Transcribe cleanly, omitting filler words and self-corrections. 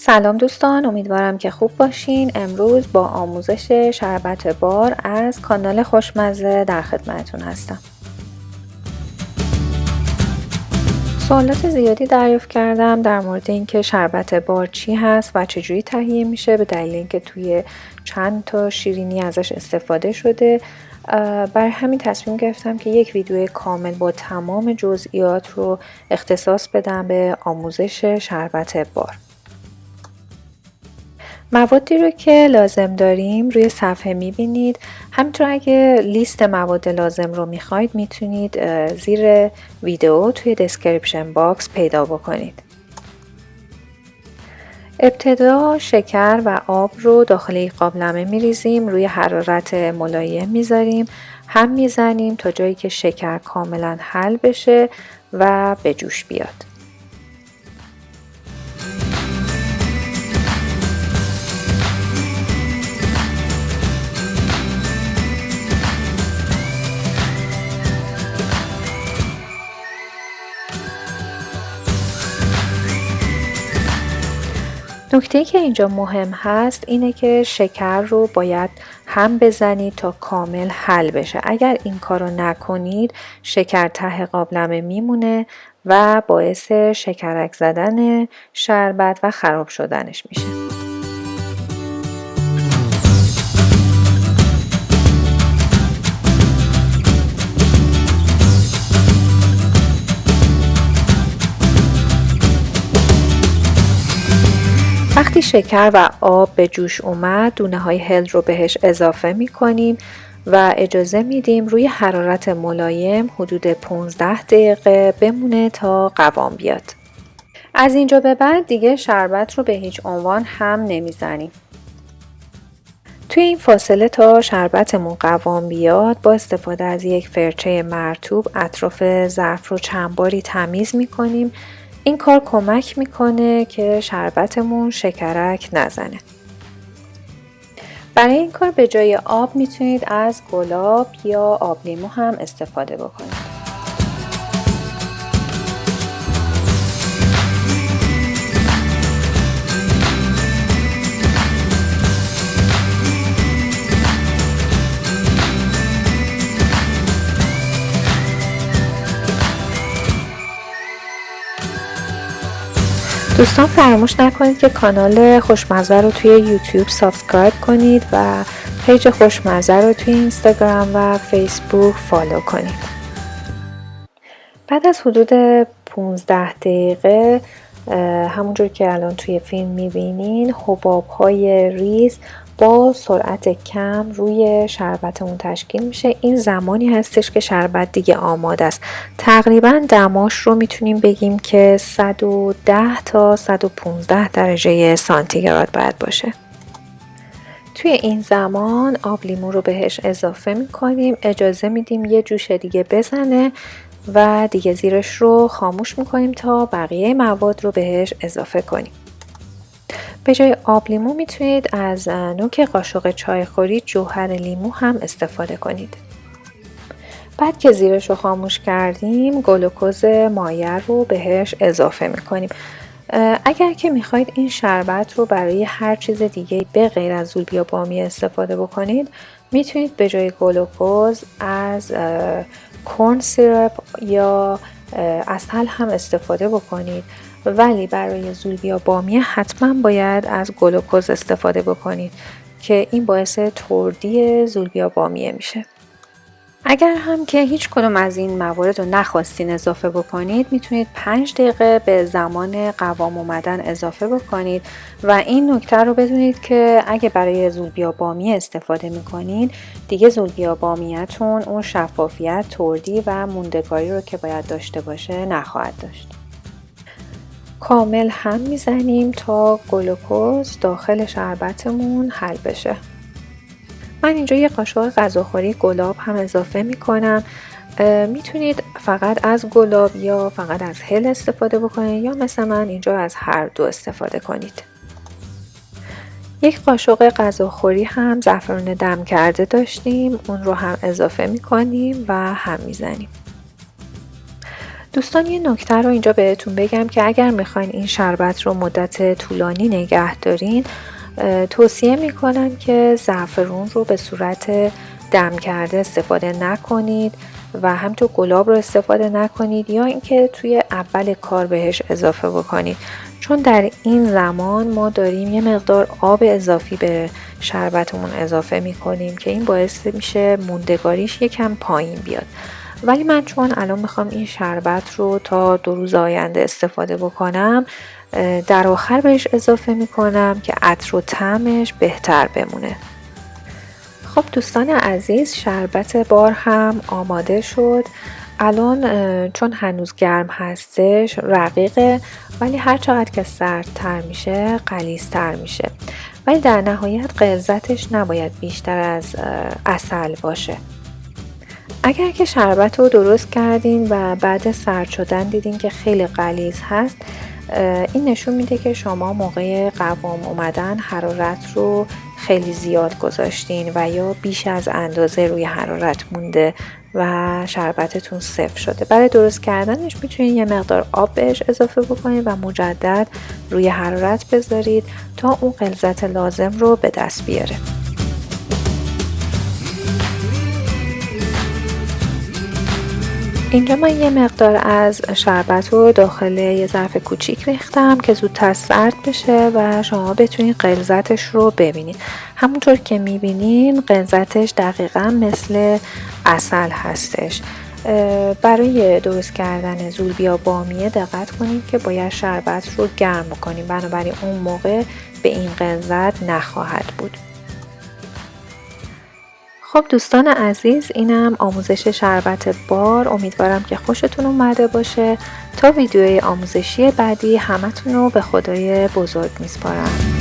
سلام دوستان، امیدوارم که خوب باشین. امروز با آموزش شربت بار از کانال خوشمزه در خدمتتون هستم. سوالات زیادی دریافت کردم در مورد اینکه شربت بار چی هست و چجوری تهیه میشه، به دلیل اینکه توی چند تا شیرینی ازش استفاده شده. برای همین تصمیم گرفتم که یک ویدیو کامل با تمام جزئیات رو اختصاص بدم به آموزش شربت بار. موادی رو که لازم داریم روی صفحه میبینید. همینطور اگه لیست مواد لازم رو میخواید میتونید زیر ویدیو توی دسکریپشن باکس پیدا بکنید. ابتدا شکر و آب رو داخل یک قابلمه میریزیم، روی حرارت ملایم میذاریم، هم میزنیم تا جایی که شکر کاملا حل بشه و به جوش بیاد. نکته‌ای که اینجا مهم هست اینه که شکر رو باید هم بزنید تا کامل حل بشه. اگر این کار رو نکنید شکر ته قابلمه میمونه و باعث شکرک زدن شربت و خراب شدنش میشه. وقتی شکر و آب به جوش اومد، دونه های هل رو بهش اضافه می کنیم و اجازه میدیم روی حرارت ملایم حدود 15 دقیقه بمونه تا قوام بیاد. از اینجا به بعد دیگه شربت رو به هیچ عنوان هم نمیزنیم. توی این فاصله تا شربتمون قوام بیاد با استفاده از یک فرچه مرطوب اطراف ظرف رو چند باری تمیز می کنیم. این کار کمک میکنه که شربتمون شکرک نزنه. برای این کار به جای آب میتونید از گلاب یا آب لیمو هم استفاده بکنید. دوستان فراموش نکنید که کانال خوشمزه رو توی یوتیوب سابسکرایب کنید و پیج خوشمزه رو توی اینستاگرام و فیسبوک فالو کنید. بعد از حدود 15 دقیقه همونجور که الان توی فیلم میبینین حباب‌های ریز با سرعت کم روی شربتمون تشکیل میشه. این زمانی هستش که شربت دیگه آماده است. تقریبا دماش رو میتونیم بگیم که 110 تا 115 درجه سانتیگراد باید باشه. توی این زمان آب لیمو رو بهش اضافه میکنیم، اجازه میدیم یه جوش دیگه بزنه و دیگه زیرش رو خاموش میکنیم تا بقیه مواد رو بهش اضافه کنیم. به جای آب لیمو میتونید از نوک قاشق چایخوری جوهر لیمو هم استفاده کنید. بعد که زیرش رو خاموش کردیم گلوکوز مایع رو بهش اضافه میکنیم. اگر که میخواید این شربت رو برای هر چیز دیگه به غیر از زولبیا بامیه استفاده بکنید میتونید به جای گلوکوز از کورن سیرپ یا عسل هم استفاده بکنید، ولی برای زولبیا بامیه حتما باید از گلوکوز استفاده بکنید که این باعث تردی زولبیا بامیه میشه. اگر هم که هیچ کدوم از این موارد رو نخواستین اضافه بکنید میتونید 5 دقیقه به زمان قوام اومدن اضافه بکنید و این نکته رو بدونید که اگه برای زولبیا بامیه استفاده میکنید دیگه زولبیا بامیه‌تون اون شفافیت، تردی و موندگاری رو که باید داشته باشه نخواهد داشت. کامل هم میزنیم تا گلوکوز داخل شربتمون حل بشه. من اینجا یه قاشق غذاخوری گلاب هم اضافه میکنم. میتونید فقط از گلاب یا فقط از هل استفاده بکنید یا مثل من اینجا از هر دو استفاده کنید. یک قاشق غذاخوری هم زعفران دم کرده داشتیم، اون رو هم اضافه میکنیم و هم میزنیم. دوستان یه نکته رو اینجا بهتون بگم که اگر میخواین این شربت رو مدت طولانی نگه دارین، توصیه میکنم که زعفرون رو به صورت دم کرده استفاده نکنید و همینطور گلاب رو استفاده نکنید یا اینکه توی اول کار بهش اضافه بکنید، چون در این زمان ما داریم یه مقدار آب اضافی به شربتمون اضافه میکنیم که این باعث میشه موندگاریش یکم پایین بیاد. ولی من چون الان میخوام این شربت رو تا 2 روز آینده استفاده بکنم، در آخر بهش اضافه میکنم که عطر و طعمش بهتر بمونه. خب دوستان عزیز، شربت بار هم آماده شد. الان چون هنوز گرم هستش رقیقه، ولی هر چقدر که سردتر میشه غلیظ‌تر میشه، ولی در نهایت غلظتش نباید بیشتر از عسل باشه. اگر که شربت رو درست کردین و بعد سرد شدن دیدین که خیلی غلیظ هست، این نشون میده که شما موقع قوام اومدن حرارت رو خیلی زیاد گذاشتین و یا بیش از اندازه روی حرارت مونده و شربتتون سفت شده. برای درست کردنش میتونید یه مقدار آب بهش اضافه بکنید و مجدد روی حرارت بذارید تا اون غلظت لازم رو به دست بیاره. اینجا من یه مقدار از شربت رو داخل یه ظرف کوچیک ریختم که زودتر سرد بشه و شما بتونید غلظتش رو ببینید. همونطور که میبینین غلظتش دقیقا مثل عسل هستش. برای درست کردن زولبیا بامیه دقت کنید که باید شربت رو گرم کنیم، بنابراین اون موقع به این غلظت نخواهد بود. خب دوستان عزیز، اینم آموزش شربت بار. امیدوارم که خوشتون اومده باشه. تا ویدیوی آموزشی بعدی همتون رو به خدای بزرگ میسپارم.